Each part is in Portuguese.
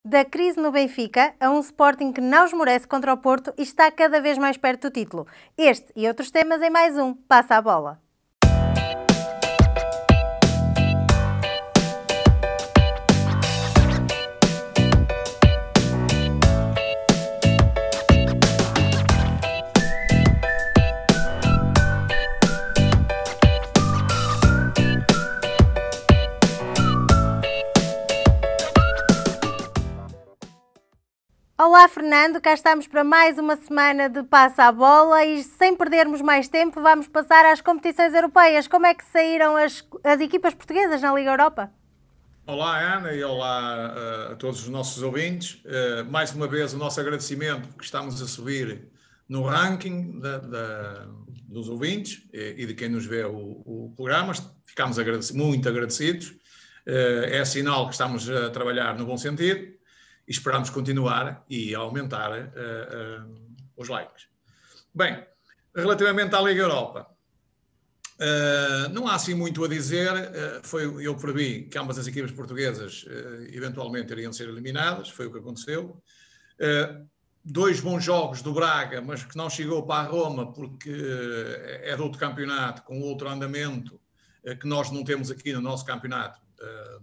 Da crise no Benfica a um Sporting que não esmorece contra o Porto e está cada vez mais perto do título. Este e outros temas em mais um Passa a Bola. Olá Fernando, cá estamos para mais uma semana de Passa a Bola e sem perdermos mais tempo vamos passar às competições europeias. Como é que saíram as equipas portuguesas na Liga Europa? Olá Ana e olá a todos os nossos ouvintes. Mais uma vez o nosso agradecimento porque estamos a subir no ranking dos ouvintes e de quem nos vê o programa. Ficamos muito agradecidos. É sinal que estamos a trabalhar no bom sentido. E esperamos continuar e aumentar os likes. Bem, relativamente à Liga Europa, não há assim muito a dizer. Eu previ que ambas as equipas portuguesas eventualmente iriam ser eliminadas, foi o que aconteceu. Dois bons jogos do Braga, mas que não chegou para a Roma porque é de outro campeonato, com outro andamento que nós não temos aqui no nosso campeonato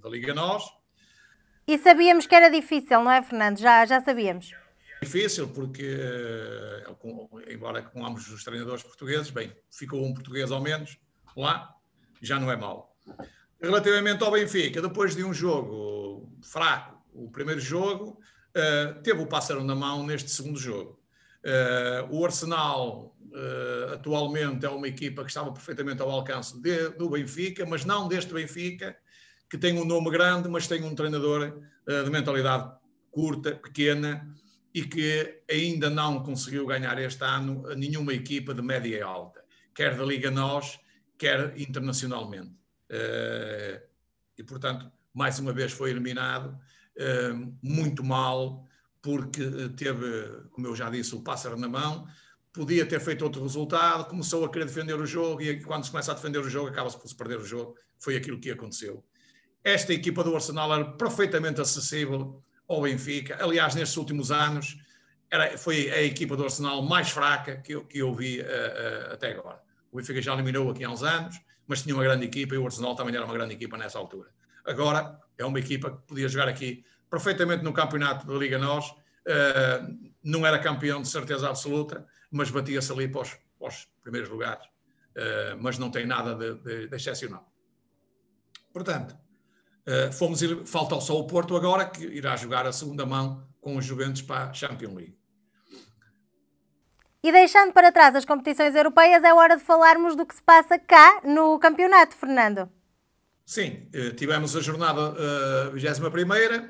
da Liga NOS. E sabíamos que era difícil, não é, Fernando? Já sabíamos. Difícil porque, embora com ambos os treinadores portugueses, bem, ficou um português ao menos lá, já não é mau. Relativamente ao Benfica, depois de um jogo fraco, o primeiro jogo, teve o pássaro na mão neste segundo jogo. O Arsenal atualmente é uma equipa que estava perfeitamente ao alcance do Benfica, mas não deste Benfica, que tem um nome grande, mas tem um treinador de mentalidade curta, pequena, e que ainda não conseguiu ganhar este ano a nenhuma equipa de média e alta, quer da Liga NOS, quer internacionalmente. E, portanto, mais uma vez foi eliminado, muito mal, porque teve, como eu já disse, o pássaro na mão, podia ter feito outro resultado, começou a querer defender o jogo, e quando se começa a defender o jogo, acaba-se por se perder o jogo. Foi aquilo que aconteceu. Esta equipa do Arsenal era perfeitamente acessível ao Benfica. Aliás, nestes últimos anos, foi a equipa do Arsenal mais fraca que eu vi até agora. O Benfica já eliminou aqui há uns anos, mas tinha uma grande equipa e o Arsenal também era uma grande equipa nessa altura. Agora, é uma equipa que podia jogar aqui perfeitamente no campeonato da Liga NOS. Não era campeão de certeza absoluta, mas batia-se ali para os primeiros lugares. Mas não tem nada de excepcional. Portanto, falta só o Porto agora, que irá jogar a segunda mão com os Juventus para a Champions League. E deixando para trás as competições europeias, é hora de falarmos do que se passa cá no campeonato, Fernando. Sim, tivemos a jornada 21ª,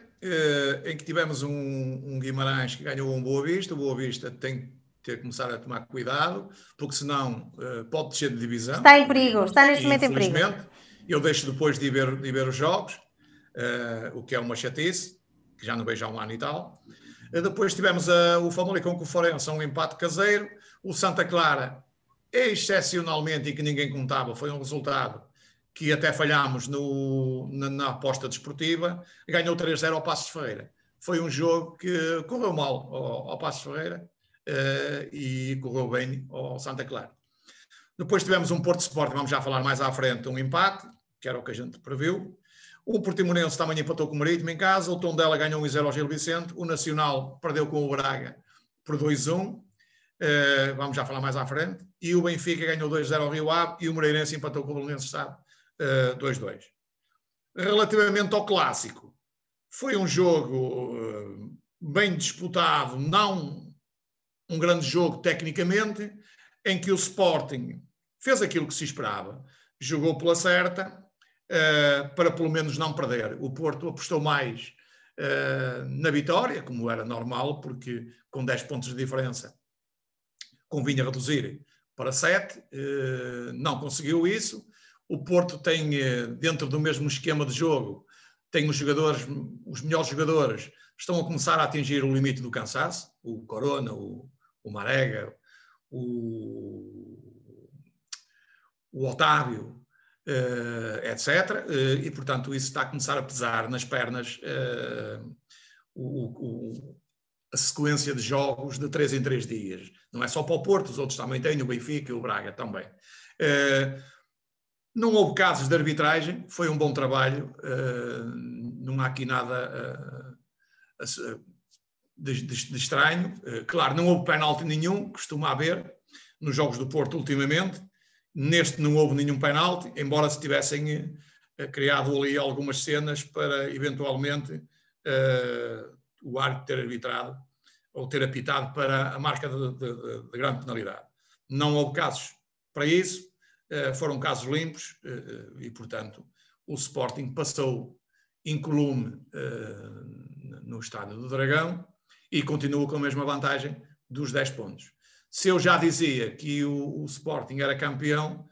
em que tivemos um Guimarães que ganhou um Boa Vista. O Boa Vista tem que ter que começar a tomar cuidado, porque senão pode descer de divisão. Está em perigo, está neste momento em perigo. Eu deixo depois de ver os jogos, o que é uma chatice, que já não vejo há um ano e tal. Depois tivemos o Famalicão com o Forense, um empate caseiro. O Santa Clara, excepcionalmente, e que ninguém contava, foi um resultado que até falhámos na aposta desportiva, ganhou 3-0 ao Passos Ferreira. Foi um jogo que correu mal ao Passos Ferreira e correu bem ao Santa Clara. Depois tivemos um Porto Sporting, vamos já falar mais à frente, um empate, que era o que a gente previu. O Portimonense também empatou com o Marítimo em casa. O Tondela ganhou 1-0 ao Gil Vicente. O Nacional perdeu com o Braga por 2-1. Vamos já falar mais à frente. E o Benfica ganhou 2-0 ao Rio Ave. E o Moreirense empatou com o Belenenses Estado 2-2. Relativamente ao clássico, foi um jogo bem disputado, não um grande jogo tecnicamente, em que o Sporting fez aquilo que se esperava. Jogou pela certa, para pelo menos não perder. O Porto apostou mais na vitória, como era normal, porque com 10 pontos de diferença convinha reduzir para 7. Não conseguiu isso. O Porto tem, dentro do mesmo esquema de jogo, tem os melhores jogadores estão a começar a atingir o limite do cansaço. O Corona, o Marega, o Otávio, etc. E, portanto, isso está a começar a pesar nas pernas a sequência de jogos de 3 em 3 dias. Não é só para o Porto, os outros também têm, o Benfica e o Braga também. Não houve casos de arbitragem, foi um bom trabalho, não há aqui nada de estranho. Claro, não houve penalti nenhum, costuma haver nos jogos do Porto ultimamente. Neste não houve nenhum penalti, embora se tivessem criado ali algumas cenas para eventualmente o árbitro ter arbitrado ou ter apitado para a marca de grande penalidade. Não houve casos para isso. Foram casos limpos e, portanto, o Sporting passou incolume no estádio do Dragão e continua com a mesma vantagem dos 10 pontos. Se eu já dizia que o Sporting era campeão,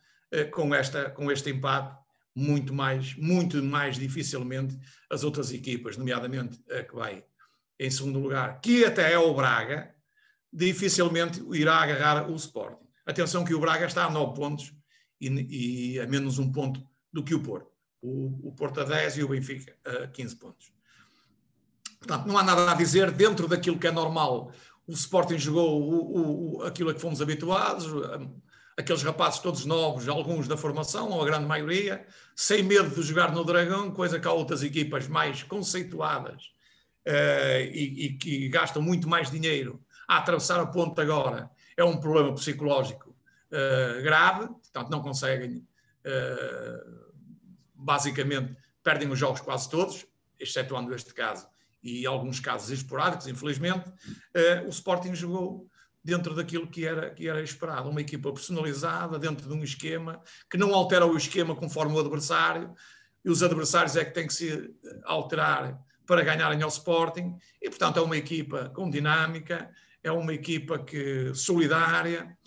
com este empate, muito mais dificilmente as outras equipas, nomeadamente a que vai em segundo lugar, que até é o Braga, dificilmente irá agarrar o Sporting. Atenção que o Braga está a 9 pontos e a menos 1 ponto do que o Porto. O Porto a 10 e o Benfica a 15 pontos. Portanto, não há nada a dizer. Dentro daquilo que é normal, o Sporting jogou aquilo a que fomos habituados, aqueles rapazes todos novos, alguns da formação, ou a grande maioria, sem medo de jogar no Dragão, coisa que há outras equipas mais conceituadas e que gastam muito mais dinheiro a atravessar a ponte agora. É um problema psicológico grave, portanto não conseguem, basicamente perdem os jogos quase todos, excetuando este caso e alguns casos esporádicos, infelizmente. O Sporting jogou dentro daquilo que era esperado, uma equipa personalizada, dentro de um esquema, que não altera o esquema conforme o adversário, e os adversários é que têm que se alterar para ganharem ao Sporting, e portanto é uma equipa com dinâmica, é uma equipa solidária,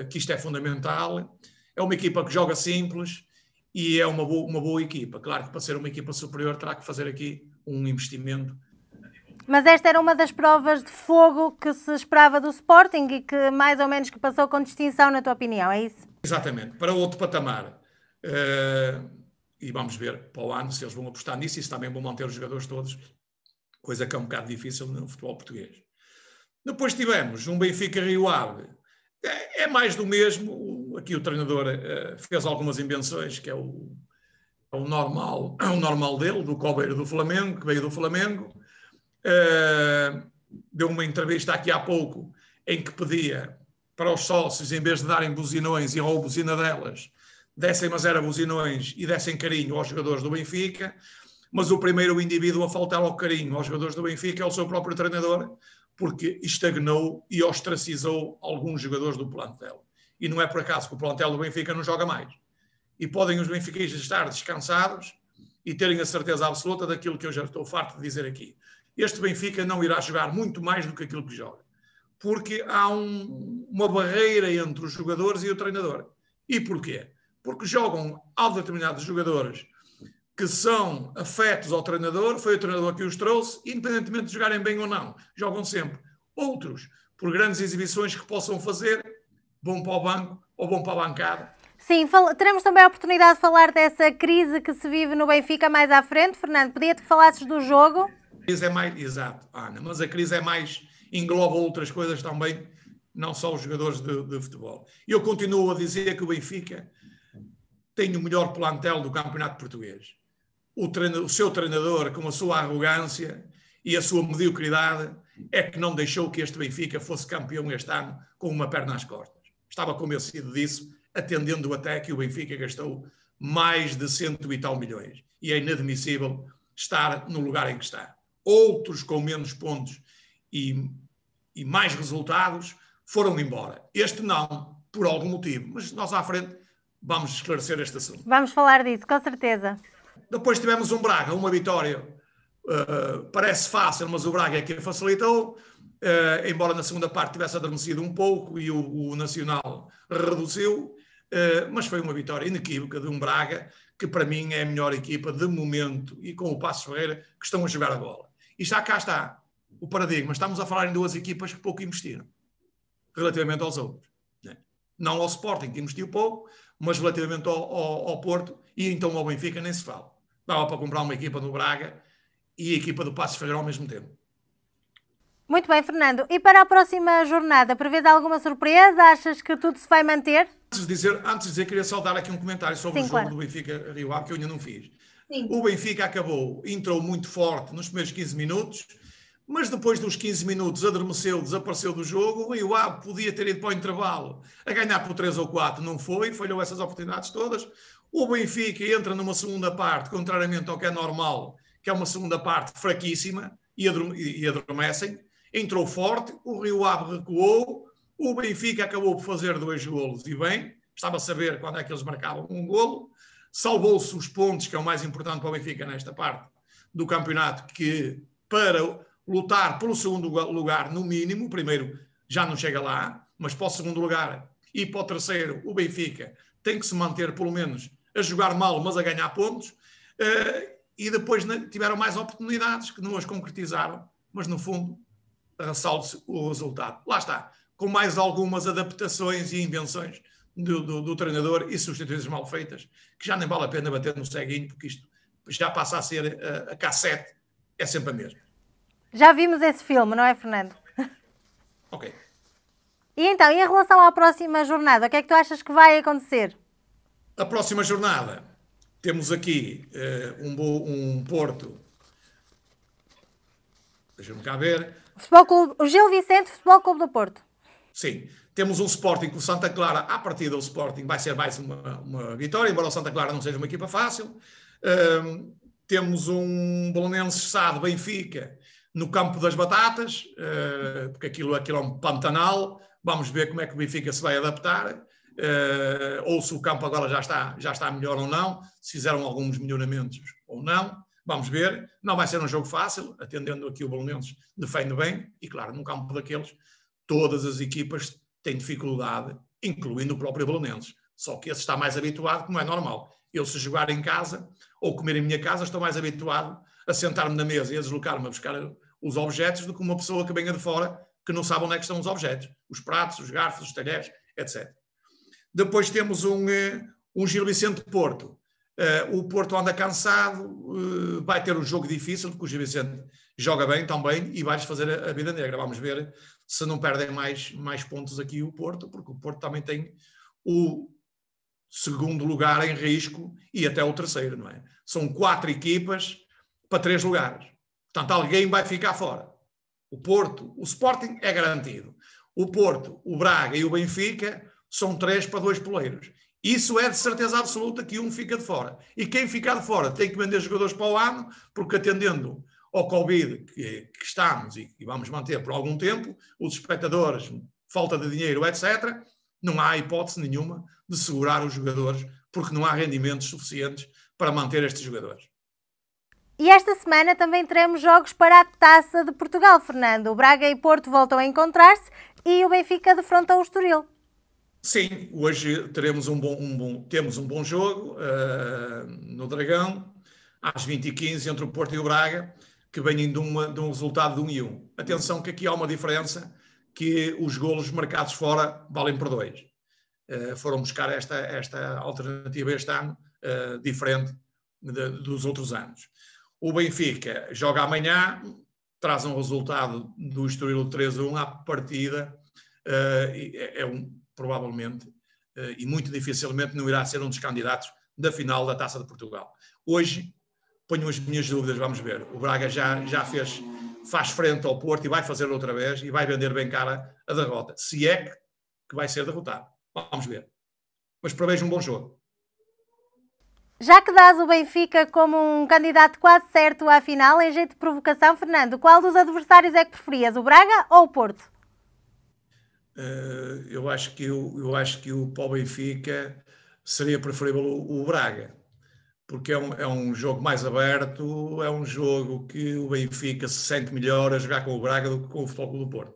que isto é fundamental, é uma equipa que joga simples e é uma boa equipa. Claro que para ser uma equipa superior terá que fazer aqui um investimento. Mas esta era uma das provas de fogo que se esperava do Sporting e que mais ou menos que passou com distinção, na tua opinião, é isso? Exatamente, para outro patamar. E vamos ver para o ano se eles vão apostar nisso e se também vão manter os jogadores todos, coisa que é um bocado difícil no futebol português. Depois tivemos um Benfica Rio Ave. É mais do mesmo. Aqui o treinador fez algumas invenções, que é o normal dele, do coveiro do Flamengo, que veio do Flamengo. Deu uma entrevista aqui há pouco em que pedia para os sócios, em vez de darem buzinões e ou buzina delas, dessem mas era buzinões e dessem carinho aos jogadores do Benfica, mas o primeiro indivíduo a faltar ao carinho aos jogadores do Benfica é o seu próprio treinador, porque estagnou e ostracizou alguns jogadores do plantel. E não é por acaso que o plantel do Benfica não joga mais. E podem os benfiquistas estar descansados e terem a certeza absoluta daquilo que eu já estou farto de dizer aqui. Este Benfica não irá jogar muito mais do que aquilo que joga. Porque há uma barreira entre os jogadores e o treinador. E porquê? Porque jogam determinados jogadores que são afetos ao treinador, foi o treinador que os trouxe, independentemente de jogarem bem ou não. Jogam sempre. Outros, por grandes exibições que possam fazer, vão para o banco ou vão para a bancada. Sim, teremos também a oportunidade de falar dessa crise que se vive no Benfica mais à frente. Fernando, pedia-te que falasses do jogo. A crise é mais, exato, Ana, mas a crise é mais, engloba outras coisas também, não só os jogadores de futebol. Eu continuo a dizer que o Benfica tem o melhor plantel do campeonato português. O seu treinador, com a sua arrogância e a sua mediocridade, é que não deixou que este Benfica fosse campeão este ano com uma perna às costas. Estava convencido disso, atendendo até que o Benfica gastou mais de 100 e tal milhões. E é inadmissível estar no lugar em que está. Outros com menos pontos e mais resultados foram embora. Este não, por algum motivo. Mas nós à frente vamos esclarecer este assunto. Vamos falar disso, com certeza. Depois tivemos um Braga, uma vitória, parece fácil, mas o Braga é quem facilitou, embora na segunda parte tivesse adormecido um pouco e o Nacional reduziu, mas foi uma vitória inequívoca de um Braga, que para mim é a melhor equipa de momento e com o Passos Ferreira que estão a jogar a bola. E já cá está o paradigma, estamos a falar em duas equipas que pouco investiram, relativamente aos outros. Não ao Sporting, que investiu pouco, mas relativamente ao Porto e então ao Benfica nem se fala. Dava para comprar uma equipa do Braga e a equipa do Passos Ferreira ao mesmo tempo. Muito bem, Fernando. E para a próxima jornada, prevês alguma surpresa? Achas que tudo se vai manter? Antes de dizer, queria só dar aqui um comentário sobre o jogo do Benfica-Rio Ave, que eu ainda não fiz. Sim. O Benfica entrou muito forte nos primeiros 15 minutos, mas depois dos 15 minutos adormeceu, desapareceu do jogo. O Rio Ave podia ter ido para o intervalo a ganhar por 3 ou 4, não foi, falhou essas oportunidades todas. O Benfica entra numa segunda parte, contrariamente ao que é normal, que é uma segunda parte fraquíssima, e adormecem. Entrou forte, o Rio Ave recuou, o Benfica acabou por fazer 2 golos e bem, estava a saber quando é que eles marcavam um golo, salvou-se os pontos, que é o mais importante para o Benfica nesta parte do campeonato, que para lutar pelo segundo lugar no mínimo, o primeiro já não chega lá, mas para o segundo lugar e para o terceiro, o Benfica tem que se manter pelo menos a jogar mal, mas a ganhar pontos, e depois tiveram mais oportunidades que não as concretizaram, mas no fundo ressalta-se o resultado. Lá está, com mais algumas adaptações e invenções do treinador e substituições mal feitas, que já nem vale a pena bater no ceguinho, porque isto já passa a ser a cassete, é sempre a mesma. Já vimos esse filme, não é, Fernando? Ok. E então, em relação à próxima jornada, o que é que tu achas que vai acontecer? A próxima jornada, temos aqui um Porto. Deixa-me cá ver. O Gil Vicente, Futebol Clube do Porto. Sim. Temos um Sporting com o Santa Clara. À partida, o Sporting vai ser mais uma vitória, embora o Santa Clara não seja uma equipa fácil. Temos um Belenenses Sado Benfica no campo das batatas, porque aquilo é um pantanal. Vamos ver como é que o Benfica se vai adaptar. Ou se o campo agora já está melhor ou não, se fizeram alguns melhoramentos ou não. Vamos ver. Não vai ser um jogo fácil, atendendo aqui o Belenenses defende bem, e claro, num campo daqueles, todas as equipas têm dificuldade, incluindo o próprio Belenenses. Só que esse está mais habituado, como é normal. Eu, se jogar em casa, ou comer em minha casa, estou mais habituado a sentar-me na mesa e a deslocar-me a buscar os objetos do que uma pessoa que venha de fora, que não sabe onde é que estão os objetos. Os pratos, os garfos, os talheres, etc. Depois temos um Gil Vicente Porto. O Porto anda cansado, vai ter um jogo difícil, porque o Gil Vicente joga bem também e vai-lhes fazer a vida negra. Vamos ver se não perdem mais pontos aqui o Porto, porque o Porto também tem o segundo lugar em risco e até o terceiro, não é? São 4 equipas para 3 lugares. Portanto, alguém vai ficar fora. O Porto, o Sporting é garantido. O Porto, o Braga e o Benfica são 3 para 2 poleiros. Isso é de certeza absoluta que um fica de fora. E quem ficar de fora tem que vender jogadores para o ano, porque atendendo ao Covid que estamos e vamos manter por algum tempo, os espectadores, falta de dinheiro, etc., não há hipótese nenhuma de segurar os jogadores, porque não há rendimentos suficientes para manter estes jogadores. E esta semana também teremos jogos para a Taça de Portugal, Fernando. O Braga e Porto voltam a encontrar-se e o Benfica defronta o Estoril. Sim, hoje temos um bom jogo no Dragão, às 20h15, entre o Porto e o Braga, que vêm de um resultado de 1-1. Atenção que aqui há uma diferença, que os golos marcados fora valem por 2. Foram buscar esta alternativa este ano, diferente dos outros anos. O Benfica joga amanhã, traz um resultado do Estoril 3-1 à partida, provavelmente, e muito dificilmente não irá ser um dos candidatos da final da Taça de Portugal. Hoje, ponho as minhas dúvidas, vamos ver. O Braga já faz frente ao Porto e vai fazer outra vez e vai vender bem cara a derrota. Se é que vai ser derrotado. Vamos ver. Mas prevejo um bom jogo. Já que dás o Benfica como um candidato quase certo à final, em jeito de provocação, Fernando, qual dos adversários é que preferias, o Braga ou o Porto? Eu acho que para o Benfica seria preferível o Braga, porque é um jogo mais aberto, é um jogo que o Benfica se sente melhor a jogar com o Braga do que com o Futebol Clube do Porto,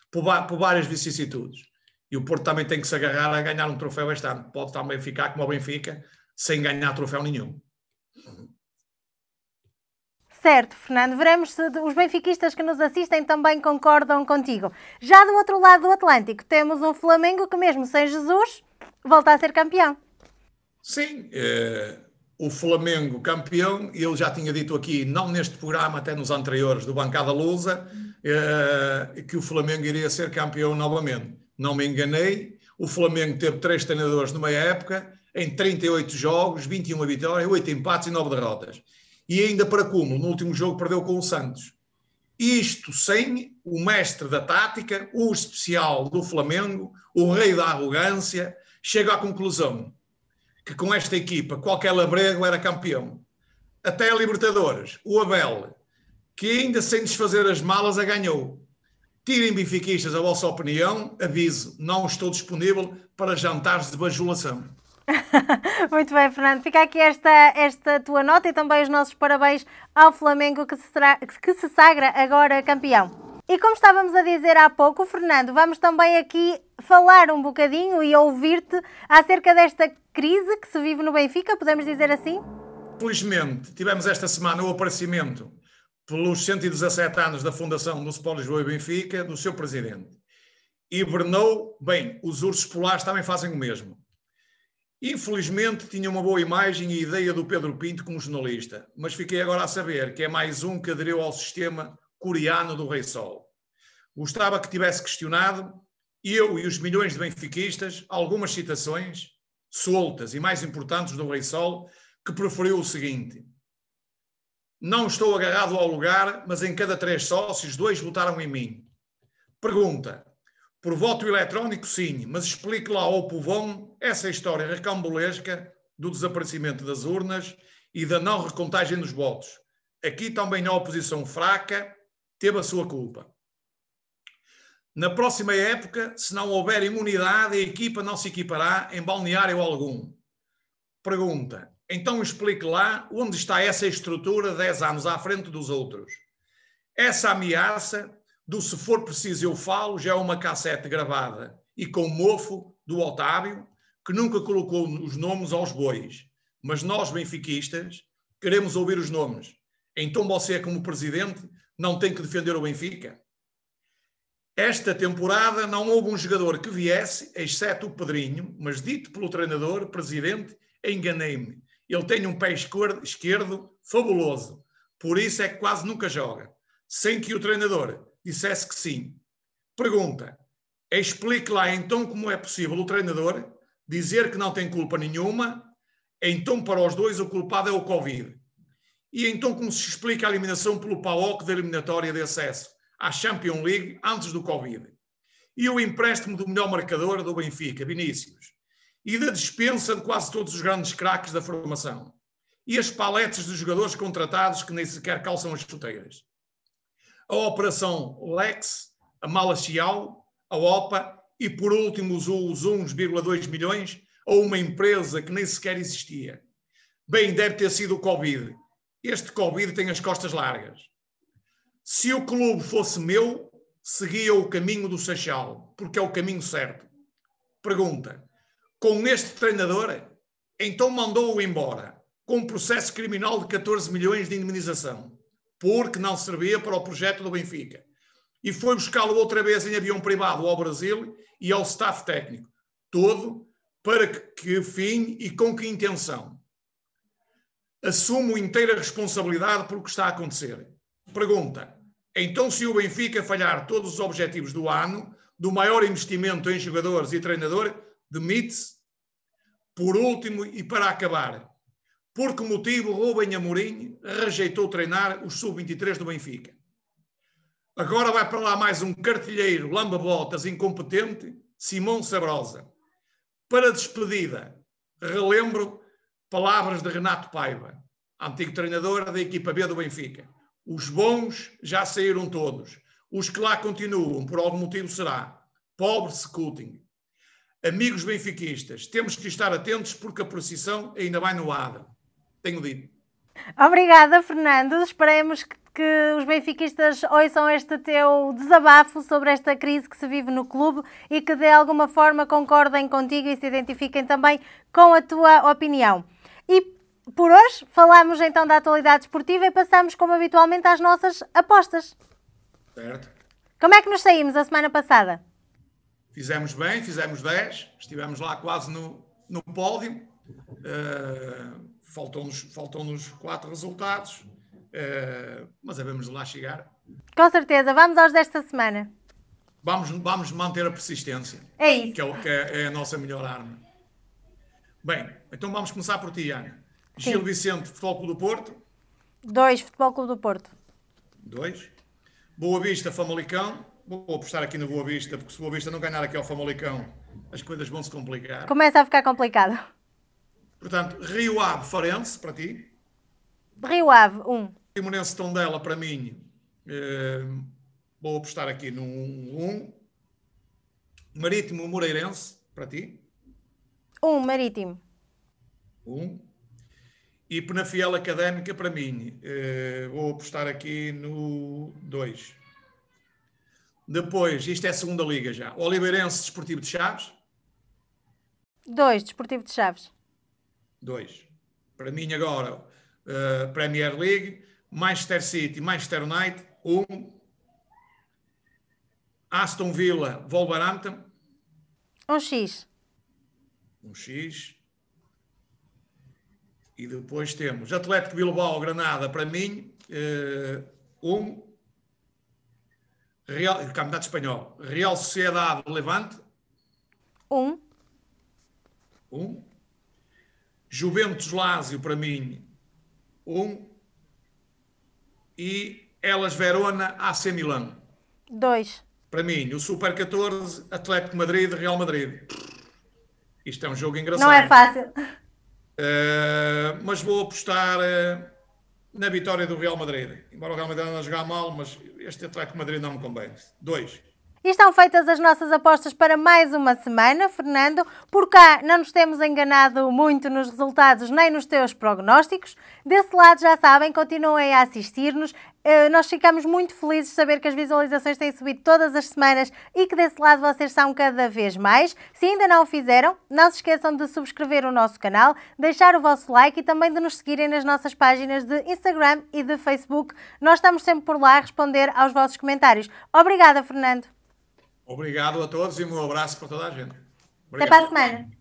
por várias vicissitudes. E o Porto também tem que se agarrar a ganhar um troféu este ano. Pode também ficar como o Benfica, sem ganhar troféu nenhum. Certo, Fernando. Veremos se os benfiquistas que nos assistem também concordam contigo. Já do outro lado do Atlântico, temos um Flamengo que mesmo sem Jesus volta a ser campeão. Sim, o Flamengo campeão, e eu já tinha dito aqui, não neste programa, até nos anteriores do Bancada Lusa, que o Flamengo iria ser campeão novamente. Não me enganei, o Flamengo teve 3 treinadores numa época, em 38 jogos, 21 vitórias, 8 empates e 9 derrotas. E ainda para cúmulo, no último jogo perdeu com o Santos. Isto sem o mestre da tática, o especial do Flamengo, o rei da arrogância, chega à conclusão que com esta equipa qualquer labrego era campeão. Até a Libertadores, o Abel, que ainda sem desfazer as malas a ganhou. Tirem, benfiquistas, a vossa opinião. Aviso, não estou disponível para jantares de bajulação. Muito bem, Fernando. Fica aqui esta tua nota e também os nossos parabéns ao Flamengo que se sagra agora campeão. E como estávamos a dizer há pouco, Fernando, vamos também aqui falar um bocadinho e ouvir-te acerca desta crise que se vive no Benfica, podemos dizer assim? Felizmente, tivemos esta semana o aparecimento, pelos 117 anos da fundação do Sport Lisboa e Benfica, do seu presidente. Hibernou, bem, os ursos polares também fazem o mesmo. Infelizmente, tinha uma boa imagem e ideia do Pedro Pinto como jornalista, mas fiquei agora a saber que é mais um que aderiu ao sistema coreano do Rei Sol. Gostava que tivesse questionado, eu e os milhões de benfiquistas, algumas citações soltas e mais importantes do Rei Sol, que preferiu o seguinte: não estou agarrado ao lugar, mas em cada 3 sócios, 2 votaram em mim. Pergunta: por voto eletrónico, sim, mas explique lá ao povão essa história recambolesca do desaparecimento das urnas e da não recontagem dos votos. Aqui também a oposição fraca teve a sua culpa. Na próxima época, se não houver imunidade, a equipa não se equipará em balneário algum. Pergunta: então explique lá onde está essa estrutura 10 anos à frente dos outros. Essa ameaça do se for preciso eu falo já é uma cassete gravada e com mofo do Otávio, que nunca colocou os nomes aos bois. Mas nós, benfiquistas, queremos ouvir os nomes. Então você, como presidente, não tem que defender o Benfica? Esta temporada não houve um jogador que viesse, exceto o Pedrinho, mas dito pelo treinador, presidente, enganei-me. Ele tem um pé esquerdo fabuloso. Por isso é que quase nunca joga. Sem que o treinador dissesse que sim. Pergunta: explique lá então como é possível o treinador dizer que não tem culpa nenhuma, então para os dois o culpado é o Covid. E então como se explica a eliminação pelo PAOK da eliminatória de acesso à Champions League antes do Covid? E o empréstimo do melhor marcador do Benfica, Vinícius? E da dispensa de quase todos os grandes craques da formação? E as paletes dos jogadores contratados que nem sequer calçam as chuteiras? A Operação Lex, a Mala Chiao, a OPA e, por último, os 1,2 milhões a uma empresa que nem sequer existia. Bem, deve ter sido o Covid. Este Covid tem as costas largas. Se o clube fosse meu, seguia o caminho do Seixal, porque é o caminho certo. Pergunta: com este treinador, então mandou-o embora, com um processo criminal de 14 milhões de indemnização, porque não servia para o projeto do Benfica. E foi buscá-lo outra vez em avião privado ao Brasil e ao staff técnico. Todo para que fim e com que intenção? Assumo inteira responsabilidade por o que está a acontecer. Pergunta: então se o Benfica falhar todos os objetivos do ano, do maior investimento em jogadores e treinador, demite-se? Por último, e para acabar, por que motivo Rubem Amorim rejeitou treinar os sub-23 do Benfica? Agora vai para lá mais um cartilheiro lamba-botas incompetente, Simão Sabrosa. Para despedida, relembro palavras de Renato Paiva, antigo treinador da equipa B do Benfica. Os bons já saíram todos. Os que lá continuam, por algum motivo será. Pobre Scouting. Amigos benfiquistas, temos que estar atentos porque a procissão ainda vai no ar. Tenho dito. Obrigada, Fernando. Esperemos que os benfiquistas ouçam este teu desabafo sobre esta crise que se vive no clube e que de alguma forma concordem contigo e se identifiquem também com a tua opinião. E por hoje falamos então da atualidade esportiva e passamos, como habitualmente, às nossas apostas. Certo. Como é que nos saímos a semana passada? Fizemos bem, fizemos 10, estivemos lá quase no pódio. faltam-nos 4 resultados, mas devemos lá chegar. Com certeza. Vamos aos desta semana. Vamos manter a persistência. É isso. Que é a nossa melhor arma. Bem, então vamos começar por ti, Ana. Sim. Gil Vicente, Futebol Clube do Porto. 2, Futebol Clube do Porto. 2. Boa Vista, Famalicão. Vou apostar aqui no Boa Vista, porque se Boa Vista não ganhar aqui ao Famalicão, as coisas vão se complicar. Começa a ficar complicado. Portanto, Rio Ave, Farense, para ti. Rio Ave, 1. Limonense Tondela, para mim, vou apostar aqui no 1. Marítimo Moreirense, para ti. 1, Marítimo. 1. E Penafiel Académica, para mim, vou apostar aqui no 2. Depois, isto é a segunda liga já. Oliveirense Desportivo de Chaves. 2, Desportivo de Chaves. 2. Para mim agora, Premier League, Manchester City, Manchester United, 1. Aston Villa, Wolverhampton. 1x. 1x. E depois temos Atlético Bilbao, Granada, para mim, 1. Campeonato Espanhol. Real Sociedade, Levante. 1. 1. Juventus Lazio, para mim, 1. E Hellas Verona, AC Milan. 2. Para mim, o Super 14, Atlético Madrid, Real Madrid. Isto é um jogo engraçado. Não é fácil. Mas vou apostar na vitória do Real Madrid. Embora o Real Madrid ande a jogar mal, mas este Atlético Madrid não me convence. 2. E estão feitas as nossas apostas para mais uma semana, Fernando. Por cá não nos temos enganado muito nos resultados nem nos teus prognósticos. Desse lado, já sabem, continuem a assistir-nos. Nós ficamos muito felizes de saber que as visualizações têm subido todas as semanas e que desse lado vocês são cada vez mais. Se ainda não o fizeram, não se esqueçam de subscrever o nosso canal, deixar o vosso like e também de nos seguirem nas nossas páginas de Instagram e de Facebook. Nós estamos sempre por lá a responder aos vossos comentários. Obrigada, Fernando. Obrigado a todos e um abraço para toda a gente. Obrigado. Até para a semana.